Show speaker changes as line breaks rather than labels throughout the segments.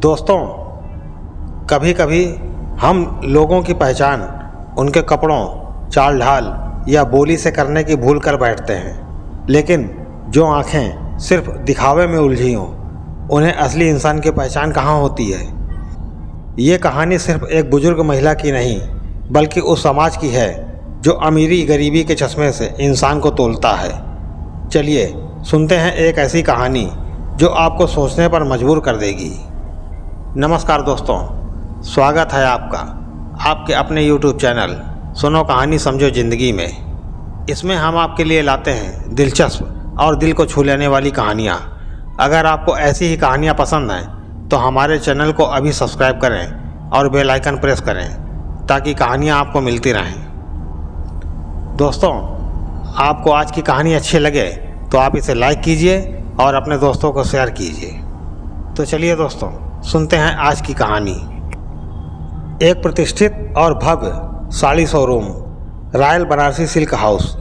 दोस्तों, कभी कभी हम लोगों की पहचान उनके कपड़ों, चाल ढाल या बोली से करने की भूल कर बैठते हैं। लेकिन जो आंखें सिर्फ दिखावे में उलझी हों, उन्हें असली इंसान की पहचान कहाँ होती है। ये कहानी सिर्फ एक बुजुर्ग महिला की नहीं, बल्कि उस समाज की है जो अमीरी गरीबी के चश्मे से इंसान को तोलता है। चलिए सुनते हैं एक ऐसी कहानी जो आपको सोचने पर मजबूर कर देगी। नमस्कार दोस्तों, स्वागत है आपका आपके अपने YouTube चैनल सुनो कहानी समझो ज़िंदगी में। इसमें हम आपके लिए लाते हैं दिलचस्प और दिल को छू लेने वाली कहानियाँ। अगर आपको ऐसी ही कहानियाँ पसंद हैं तो हमारे चैनल को अभी सब्सक्राइब करें और बेल आइकन प्रेस करें ताकि कहानियाँ आपको मिलती रहें। दोस्तों, आपको आज की कहानी अच्छी लगे तो आप इसे लाइक कीजिए और अपने दोस्तों को शेयर कीजिए। तो चलिए दोस्तों, सुनते हैं आज की कहानी। एक प्रतिष्ठित और भव्य sari showroom, royal Banarasi silk house.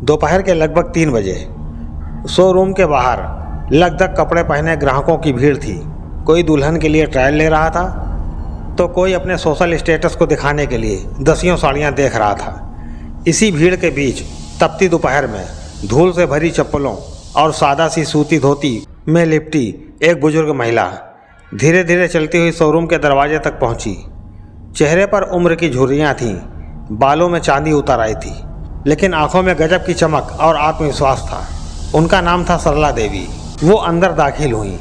दोपहर के लगभग 3 बजे शोरूम के बाहर लगभग कपड़े पहने ग्राहकों की भीड़ थी। कोई दुल्हन के लिए ट्रायल ले रहा था तो कोई अपने सोशल स्टेटस को दिखाने के लिए दसियों साड़ियाँ देख रहा था। इसी भीड़ के बीच तपती दोपहर में धूल से भरी चप्पलों और सादा सी सूती धोती में लिपटी एक बुजुर्ग महिला धीरे धीरे चलती हुई शोरूम के दरवाजे तक पहुंची। चेहरे पर उम्र की झुर्रियाँ थीं, बालों में चांदी उतर आई थी, लेकिन आंखों में गजब की चमक और आत्मविश्वास था। उनका नाम था सरला देवी। वो अंदर दाखिल हुई।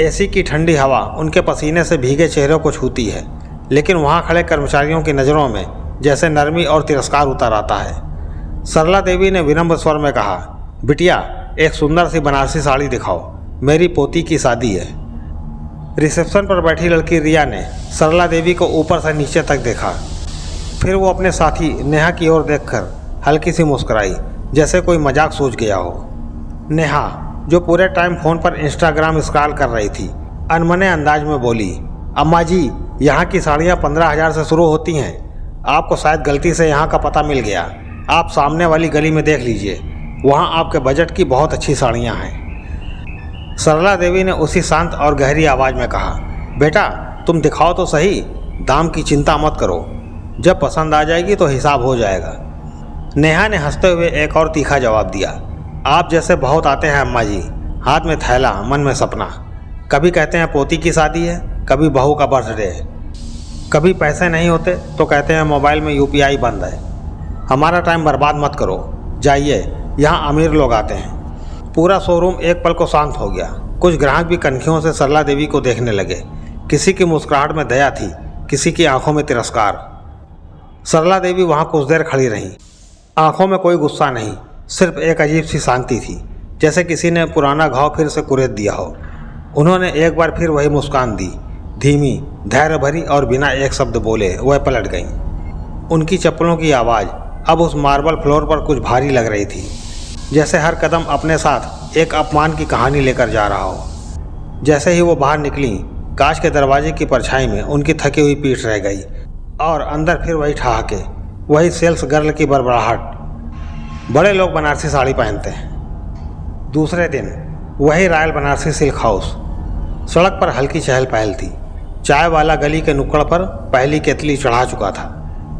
एसी की ठंडी हवा उनके पसीने से भीगे चेहरों को छूती है, लेकिन वहाँ खड़े कर्मचारियों की नज़रों में जैसे नरमी और तिरस्कार उतर आता है। सरला देवी ने विनम्र स्वर में कहा, बिटिया, एक सुंदर सी बनारसी साड़ी दिखाओ, मेरी पोती की शादी है। रिसेप्शन पर बैठी लड़की रिया ने सरला देवी को ऊपर से नीचे तक देखा। फिर वो अपने साथी नेहा की ओर देखकर हल्की सी मुस्कुराई, जैसे कोई मजाक सूझ गया हो। नेहा, जो पूरे टाइम फ़ोन पर इंस्टाग्राम स्क्रॉल कर रही थी, अनमने अंदाज में बोली, अम्मा जी, यहाँ की साड़ियाँ 15,000 से शुरू होती हैं। आपको शायद गलती से यहाँ का पता मिल गया। आप सामने वाली गली में देख लीजिए, वहाँ आपके बजट की बहुत अच्छी साड़ियाँ हैं। सरला देवी ने उसी शांत और गहरी आवाज़ में कहा, बेटा, तुम दिखाओ तो सही, दाम की चिंता मत करो, जब पसंद आ जाएगी तो हिसाब हो जाएगा। नेहा ने हंसते हुए एक और तीखा जवाब दिया, आप जैसे बहुत आते हैं अम्मा जी, हाथ में थैला, मन में सपना। कभी कहते हैं पोती की शादी है, कभी बहू का बर्थडे है, कभी पैसे नहीं होते तो कहते हैं मोबाइल में UPI बंद है। हमारा टाइम बर्बाद मत करो, जाइए, यहाँ अमीर लोग आते हैं। पूरा शोरूम एक पल को शांत हो गया। कुछ ग्राहक भी कनखियों से सरला देवी को देखने लगे। किसी की मुस्कुराहट में दया थी, किसी की आंखों में तिरस्कार। सरला देवी वहाँ कुछ देर खड़ी रहीं। आंखों में कोई गुस्सा नहीं, सिर्फ एक अजीब सी शांति थी, जैसे किसी ने पुराना घाव फिर से कुरेद दिया हो। उन्होंने एक बार फिर वही मुस्कान दी, धीमी, धैर्य भरी, और बिना एक शब्द बोले वह पलट गईं। उनकी चप्पलों की आवाज़ अब उस मार्बल फ्लोर पर कुछ भारी लग रही थी, जैसे हर कदम अपने साथ एक अपमान की कहानी लेकर जा रहा हो। जैसे ही वो बाहर निकली, कांच के दरवाजे की परछाई में उनकी थकी हुई पीठ रह गई और अंदर फिर वही ठहाके, वही सेल्स गर्ल की बड़बड़ाहट। बड़े लोग बनारसी साड़ी पहनते हैं। दूसरे दिन वही रॉयल बनारसी सिल्क हाउस। सड़क पर हल्की चहल पहल थी। चाय वाला गली के नुक्कड़ पर पहली केतली चढ़ा चुका था।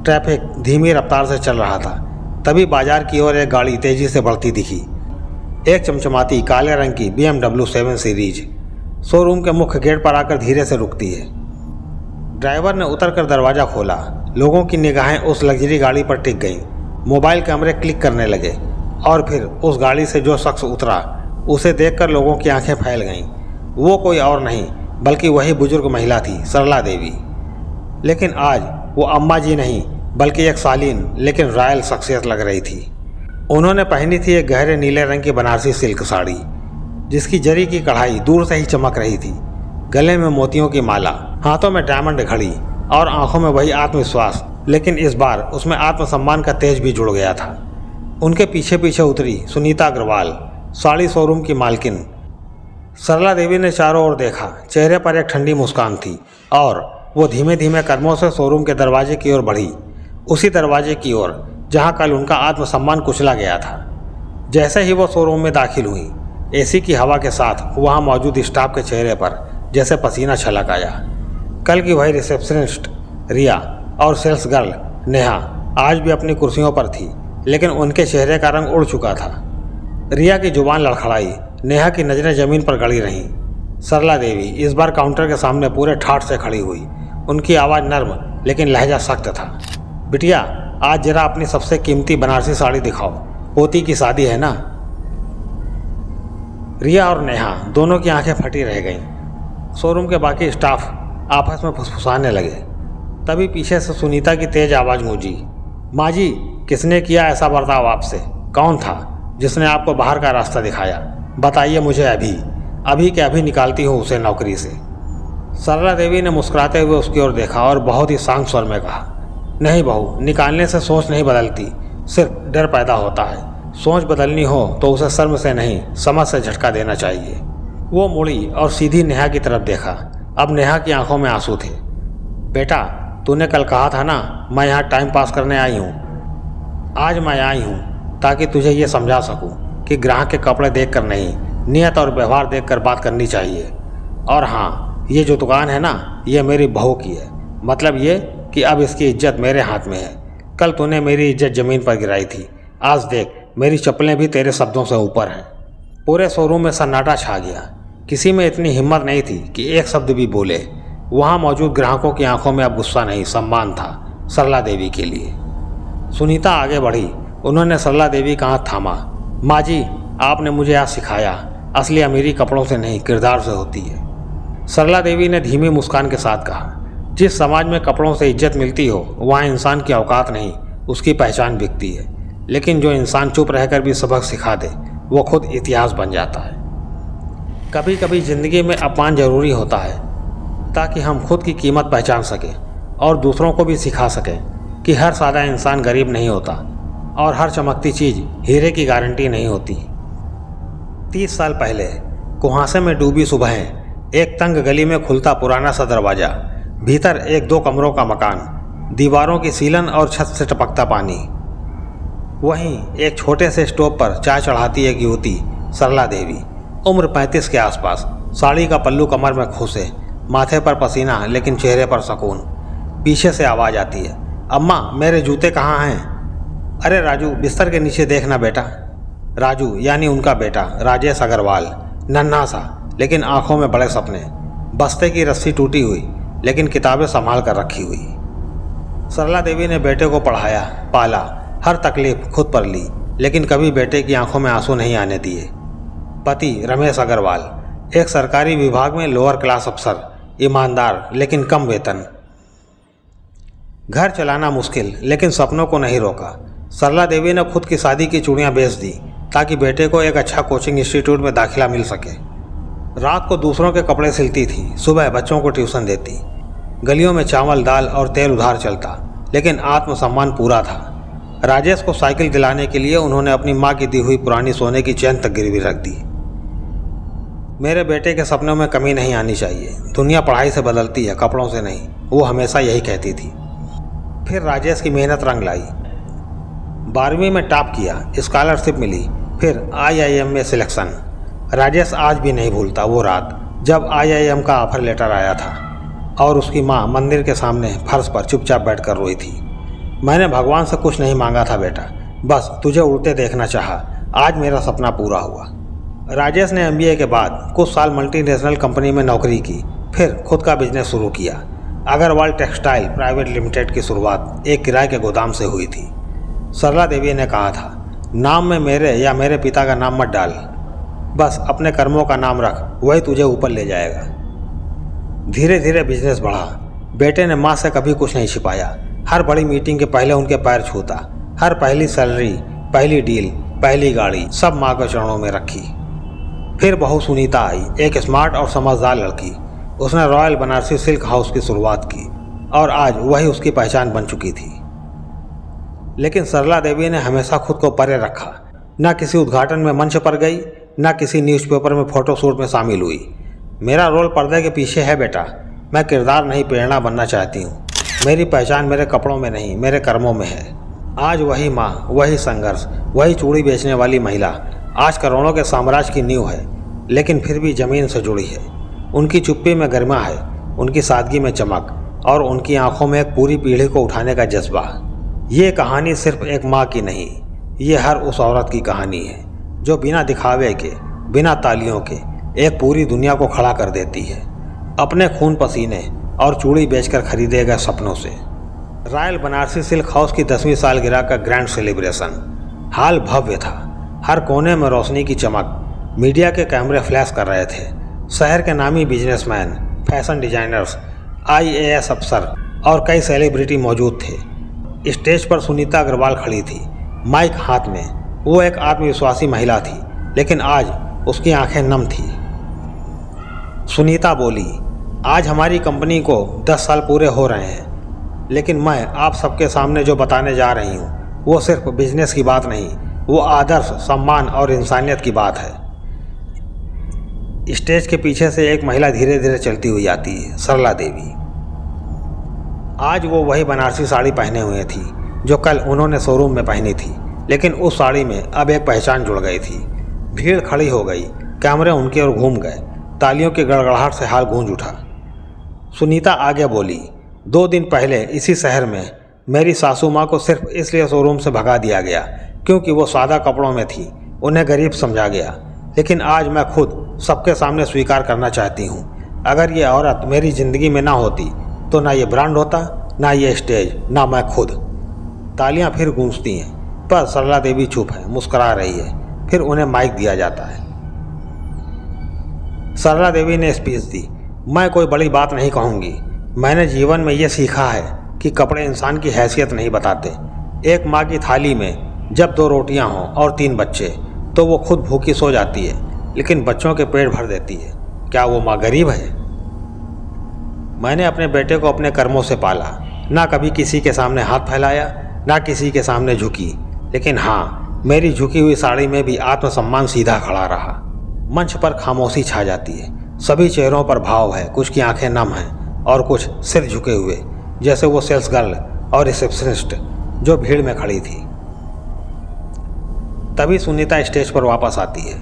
ट्रैफिक धीमी रफ्तार से चल रहा था। तभी बाजार की ओर एक गाड़ी तेजी से बढ़ती दिखी। एक चमचमाती काले रंग की BMW 7 सीरीज शोरूम के मुख्य गेट पर आकर धीरे से रुकती है। ड्राइवर ने उतरकर दरवाज़ा खोला। लोगों की निगाहें उस लग्जरी गाड़ी पर टिक गईं। मोबाइल कैमरे क्लिक करने लगे और फिर उस गाड़ी से जो शख्स उतरा, उसे देखकर लोगों की आंखें फैल गईं। वो कोई और नहीं बल्कि वही बुजुर्ग महिला थी, सरला देवी। लेकिन आज वो अम्मा जी नहीं, बल्कि एक शालीन लेकिन रॉयल शख्सियत लग रही थी। उन्होंने पहनी थी एक गहरे नीले रंग की बनारसी सिल्क साड़ी, जिसकी जरी की कढ़ाई दूर से ही चमक रही थी। गले में मोतियों की माला, हाथों में डायमंड घड़ी और आंखों में वही आत्मविश्वास, लेकिन इस बार उसमें आत्मसम्मान का तेज भी जुड़ गया था। उनके पीछे पीछे उतरी सुनीता अग्रवाल, साड़ी शोरूम की मालकिन। सरला देवी ने चारों ओर देखा। चेहरे पर एक ठंडी मुस्कान थी और वो धीमे धीमे कदमों से शोरूम के दरवाजे की ओर बढ़ी, उसी दरवाजे की ओर जहाँ कल उनका आत्मसम्मान कुचला गया था। जैसे ही वो शोरूम में दाखिल हुई, एसी की हवा के साथ वहाँ मौजूद स्टाफ के चेहरे पर जैसे पसीना छलक आया। कल की वही रिसेप्शनिस्ट रिया और सेल्स गर्ल नेहा आज भी अपनी कुर्सियों पर थी, लेकिन उनके चेहरे का रंग उड़ चुका था। रिया की जुबान लड़खड़ाई, नेहा की नज़रें ज़मीन पर गड़ी रहीं। सरला देवी इस बार काउंटर के सामने पूरे ठाठ से खड़ी हुई। उनकी आवाज़ नर्म लेकिन लहजा सख्त था। बिटिया, आज जरा अपनी सबसे कीमती बनारसी साड़ी दिखाओ, पोती की शादी है ना। रिया और नेहा दोनों की आंखें फटी रह गईं। शोरूम के बाकी स्टाफ आपस में फुसफुसाने लगे। तभी पीछे से सुनीता की तेज आवाज़ गूंजी, माँ जी, किसने किया ऐसा बर्ताव आपसे? कौन था जिसने आपको बाहर का रास्ता दिखाया? बताइए मुझे अभी के अभी निकालती हूँ उसे नौकरी से। सरला देवी ने मुस्कुराते हुए उसकी ओर देखा और बहुत ही शांत स्वर में कहा, नहीं बहू, निकालने से सोच नहीं बदलती, सिर्फ डर पैदा होता है। सोच बदलनी हो तो उसे शर्म से नहीं, समझ से झटका देना चाहिए। वो मुड़ी और सीधी नेहा की तरफ देखा। अब नेहा की आंखों में आंसू थे। बेटा, तूने कल कहा था ना मैं यहाँ टाइम पास करने आई हूँ। आज मैं आई हूँ ताकि तुझे ये समझा सकूं कि ग्राहक के कपड़े देखकर नहीं, नियत और व्यवहार देखकर बात करनी चाहिए। और हाँ, ये जो दुकान है ना, ये मेरी बहू की है। मतलब ये कि अब इसकी इज्जत मेरे हाथ में है। कल तूने मेरी इज्जत ज़मीन पर गिराई थी, आज देख मेरी चप्पलें भी तेरे शब्दों से ऊपर हैं। पूरे शोरूम में सन्नाटा छा गया। किसी में इतनी हिम्मत नहीं थी कि एक शब्द भी बोले। वहाँ मौजूद ग्राहकों की आंखों में अब गुस्सा नहीं, सम्मान था सरला देवी के लिए। सुनीता आगे बढ़ी। उन्होंने सरला देवी का हाथ थामा। माँ जी, आपने मुझे आज सिखाया, असली अमीरी कपड़ों से नहीं, किरदार से होती है। सरला देवी ने धीमी मुस्कान के साथ कहा, जिस समाज में कपड़ों से इज्जत मिलती हो, वहाँ इंसान की औकात नहीं, उसकी पहचान बिकती है। लेकिन जो इंसान चुप रहकर भी सबक सिखा दे, वो खुद इतिहास बन जाता है। कभी कभी ज़िंदगी में अपमान ज़रूरी होता है, ताकि हम खुद की कीमत पहचान सकें और दूसरों को भी सिखा सकें कि हर सादा इंसान गरीब नहीं होता और हर चमकती चीज़ हीरे की गारंटी नहीं होती। 30 साल पहले कुहासे में डूबी सुबहें, एक तंग गली में खुलता पुराना सा दरवाज़ा, भीतर 1-2 कमरों का मकान, दीवारों की सीलन और छत से टपकता पानी। वहीं एक छोटे से स्टोव पर चाय चढ़ाती एक युवती, सरला देवी, उम्र 35 के आसपास, साड़ी का पल्लू कमर में खोसे, माथे पर पसीना लेकिन चेहरे पर सुकून। पीछे से आवाज़ आती है, अम्मा मेरे जूते कहाँ हैं? अरे राजू, बिस्तर के नीचे देखना बेटा। राजू यानी उनका बेटा राजेश अग्रवाल, नन्हा सा लेकिन आंखों में बड़े सपने, बस्ते की रस्सी टूटी हुई लेकिन किताबें संभाल कर रखी हुई। सरला देवी ने बेटे को पढ़ाया, पाला, हर तकलीफ खुद पर ली, लेकिन कभी बेटे की आंखों में आंसू नहीं आने दिए। पति रमेश अग्रवाल, एक सरकारी विभाग में लोअर क्लास अफसर, ईमानदार लेकिन कम वेतन। घर चलाना मुश्किल लेकिन सपनों को नहीं रोका। सरला देवी ने खुद की शादी की चूड़ियाँ बेच दी ताकि बेटे को एक अच्छा कोचिंग इंस्टीट्यूट में दाखिला मिल सके। रात को दूसरों के कपड़े सिलती थी, सुबह बच्चों को ट्यूशन देती। गलियों में चावल दाल और तेल उधार चलता, लेकिन आत्मसम्मान पूरा था। राजेश को साइकिल दिलाने के लिए उन्होंने अपनी माँ की दी हुई पुरानी सोने की चैन तक गिरवी रख दी। मेरे बेटे के सपनों में कमी नहीं आनी चाहिए। दुनिया पढ़ाई से बदलती है, कपड़ों से नहीं, वो हमेशा यही कहती थी। फिर राजेश की मेहनत रंग लाई। 12वीं में टॉप किया, स्कॉलरशिप मिली, फिर IIM में सिलेक्शन। राजेश आज भी नहीं भूलता वो रात जब IIM का ऑफर लेटर आया था और उसकी माँ मंदिर के सामने फर्श पर चुपचाप बैठकर रोई थी। मैंने भगवान से कुछ नहीं मांगा था बेटा, बस तुझे उड़ते देखना चाहा। आज मेरा सपना पूरा हुआ। राजेश ने MBA के बाद कुछ साल मल्टीनेशनल कंपनी में नौकरी की, फिर खुद का बिजनेस शुरू किया। अग्रवाल टेक्सटाइल प्राइवेट लिमिटेड की शुरुआत एक किराए के गोदाम से हुई थी। सरला देवी ने कहा था, नाम में मेरे या मेरे पिता का नाम मत डाल, बस अपने कर्मों का नाम रख, वही तुझे ऊपर ले जाएगा। धीरे धीरे बिजनेस बढ़ा। बेटे ने माँ से कभी कुछ नहीं छिपाया। हर बड़ी मीटिंग के पहले उनके पैर छूता। हर पहली सैलरी, पहली डील, पहली गाड़ी सब माँ के चरणों में रखी। फिर बहू सुनीता आई, एक स्मार्ट और समझदार लड़की। उसने रॉयल बनारसी सिल्क हाउस की शुरुआत की और आज वही उसकी पहचान बन चुकी थी। लेकिन सरला देवी ने हमेशा खुद को परे रखा। न किसी उद्घाटन में मंच पर गई, न किसी न्यूज़पेपर में फोटोशूट में शामिल हुई। मेरा रोल पर्दे के पीछे है बेटा, मैं किरदार नहीं प्रेरणा बनना चाहती हूँ। मेरी पहचान मेरे कपड़ों में नहीं, मेरे कर्मों में है। आज वही माँ, वही संघर्ष, वही चूड़ी बेचने वाली महिला आज करोड़ों के साम्राज्य की नींव है, लेकिन फिर भी ज़मीन से जुड़ी है। उनकी चुप्पी में गरिमा है, उनकी सादगी में चमक और उनकी आंखों में एक पूरी पीढ़ी को उठाने का जज्बा। ये कहानी सिर्फ एक माँ की नहीं, ये हर उस औरत की कहानी है जो बिना दिखावे के, बिना तालियों के एक पूरी दुनिया को खड़ा कर देती है, अपने खून पसीने और चूड़ी बेचकर खरीदे गए सपनों से। रॉयल बनारसी सिल्क हाउस की 10वीं सालगिरह का ग्रैंड सेलिब्रेशन हाल भव्य था। हर कोने में रोशनी की चमक, मीडिया के कैमरे फ्लैश कर रहे थे। शहर के नामी बिजनेसमैन, फैशन डिजाइनर्स, IAS अफसर और कई सेलिब्रिटी मौजूद थे। स्टेज पर सुनीता अग्रवाल खड़ी थी, माइक हाथ में। वो एक आत्मविश्वासी महिला थी, लेकिन आज उसकी आंखें नम थी। सुनीता बोली, आज हमारी कंपनी को 10 साल पूरे हो रहे हैं, लेकिन मैं आप सबके सामने जो बताने जा रही हूँ वो सिर्फ बिजनेस की बात नहीं, वो आदर्श, सम्मान और इंसानियत की बात है। स्टेज के पीछे से एक महिला धीरे धीरे चलती हुई आती है, सरला देवी। आज वो वही बनारसी साड़ी पहने हुए थी जो कल उन्होंने शोरूम में पहनी थी, लेकिन उस साड़ी में अब एक पहचान जुड़ गई थी। भीड़ खड़ी हो गई, कैमरे उनकी ओर घूम गए, तालियों की गड़गड़ाहट से हाल गूंज उठा। सुनीता आगे बोली, 2 दिन पहले इसी शहर में मेरी सासू माँ को सिर्फ इसलिए शोरूम से भगा दिया गया क्योंकि वो सादा कपड़ों में थी, उन्हें गरीब समझा गया। लेकिन आज मैं खुद सबके सामने स्वीकार करना चाहती हूँ, अगर ये औरत मेरी ज़िंदगी में ना होती तो ना ये ब्रांड होता, ना ये स्टेज, ना मैं खुद। तालियां फिर गूंजती हैं, पर सरला देवी चुप है, मुस्कुरा रही है। फिर उन्हें माइक दिया जाता है। सरला देवी ने स्पीच दी, मैं कोई बड़ी बात नहीं कहूँगी। मैंने जीवन में ये सीखा है कि कपड़े इंसान की हैसियत नहीं बताते। एक माँ की थाली में जब 2 रोटियाँ हों और 3 बच्चे, तो वो खुद भूखी सो जाती है, लेकिन बच्चों के पेट भर देती है। क्या वो माँ गरीब है? मैंने अपने बेटे को अपने कर्मों से पाला, ना कभी किसी के सामने हाथ फैलाया, ना किसी के सामने झुकी। लेकिन हाँ, मेरी झुकी हुई साड़ी में भी आत्मसम्मान सीधा खड़ा रहा। मंच पर खामोशी छा जाती है, सभी चेहरों पर भाव है, कुछ की आंखें नम हैं और कुछ सिर झुके हुए, जैसे वो सेल्स गर्ल और रिसेप्शनिस्ट जो भीड़ में खड़ी थी। तभी सुनीता स्टेज पर वापस आती है।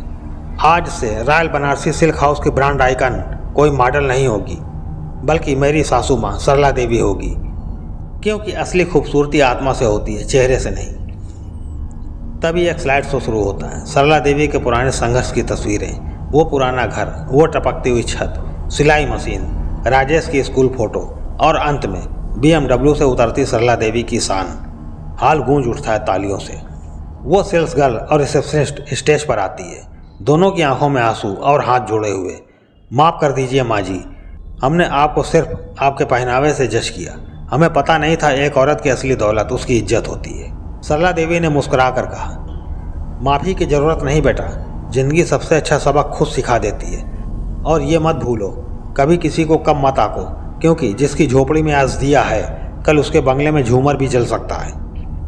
आज से रॉयल बनारसी सिल्क हाउस की ब्रांड आइकन कोई मॉडल नहीं होगी, बल्कि मेरी सासू माँ सरला देवी होगी, क्योंकि असली खूबसूरती आत्मा से होती है, चेहरे से नहीं। तभी एक स्लाइड शो शुरू होता है। सरला देवी के पुराने संघर्ष की तस्वीरें, वो पुराना घर, वो टपकती हुई छत, सिलाई मशीन, राजेश की स्कूल फोटो और अंत में BMW से उतरती सरला देवी की शान। हाल गूंज उठता है तालियों से। वो सेल्स गर्ल और रिसेप्शनिस्ट स्टेज पर आती है, दोनों की आंखों में आंसू और हाथ जोड़े हुए। माफ़ कर दीजिए माँ जी, हमने आपको सिर्फ आपके पहनावे से जज किया। हमें पता नहीं था एक औरत की असली दौलत उसकी इज्जत होती है। सरला देवी ने मुस्कुरा कर कहा, माफ़ी की ज़रूरत नहीं बेटा, ज़िंदगी सबसे अच्छा सबक खुद सिखा देती है। और ये मत भूलो, कभी किसी को कम मत आको, क्योंकि जिसकी झोपड़ी में आज दिया है, कल उसके बंगले में झूमर भी जल सकता है।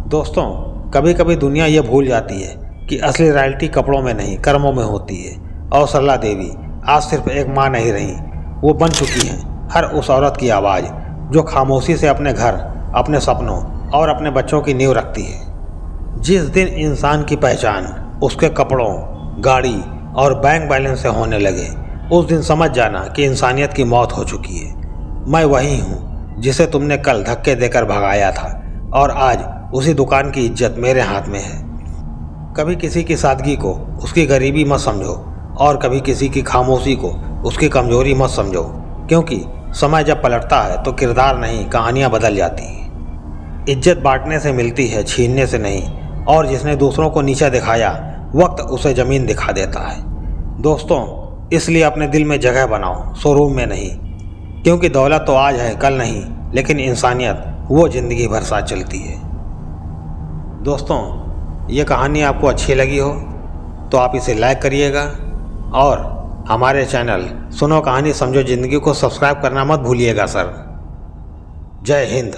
दोस्तों, कभी कभी दुनिया ये भूल जाती है कि असली रॉयल्टी कपड़ों में नहीं, कर्मों में होती है। और सरला देवी आज सिर्फ एक माँ नहीं रही, वो बन चुकी हैं हर उस औरत की आवाज़ जो खामोशी से अपने घर, अपने सपनों और अपने बच्चों की नींव रखती है। जिस दिन इंसान की पहचान उसके कपड़ों, गाड़ी और बैंक बैलेंस से होने लगे, उस दिन समझ जाना कि इंसानियत की मौत हो चुकी है। मैं वही हूँ जिसे तुमने कल धक्के देकर भगाया था, और आज उसी दुकान की इज्जत मेरे हाथ में है। कभी किसी की सादगी को उसकी गरीबी मत समझो, और कभी किसी की खामोशी को उसकी कमजोरी मत समझो, क्योंकि समय जब पलटता है तो किरदार नहीं, कहानियाँ बदल जाती हैं। इज्जत बांटने से मिलती है, छीनने से नहीं। और जिसने दूसरों को नीचा दिखाया, वक्त उसे ज़मीन दिखा देता है। दोस्तों, इसलिए अपने दिल में जगह बनाओ, शोरूम में नहीं, क्योंकि दौलत तो आज है, कल नहीं, लेकिन इंसानियत वो ज़िंदगी भर साथ चलती है। दोस्तों, ये कहानी आपको अच्छी लगी हो तो आप इसे लाइक करिएगा, और हमारे चैनल सुनो कहानी समझो ज़िंदगी को सब्सक्राइब करना मत भूलिएगा सर। जय हिंद।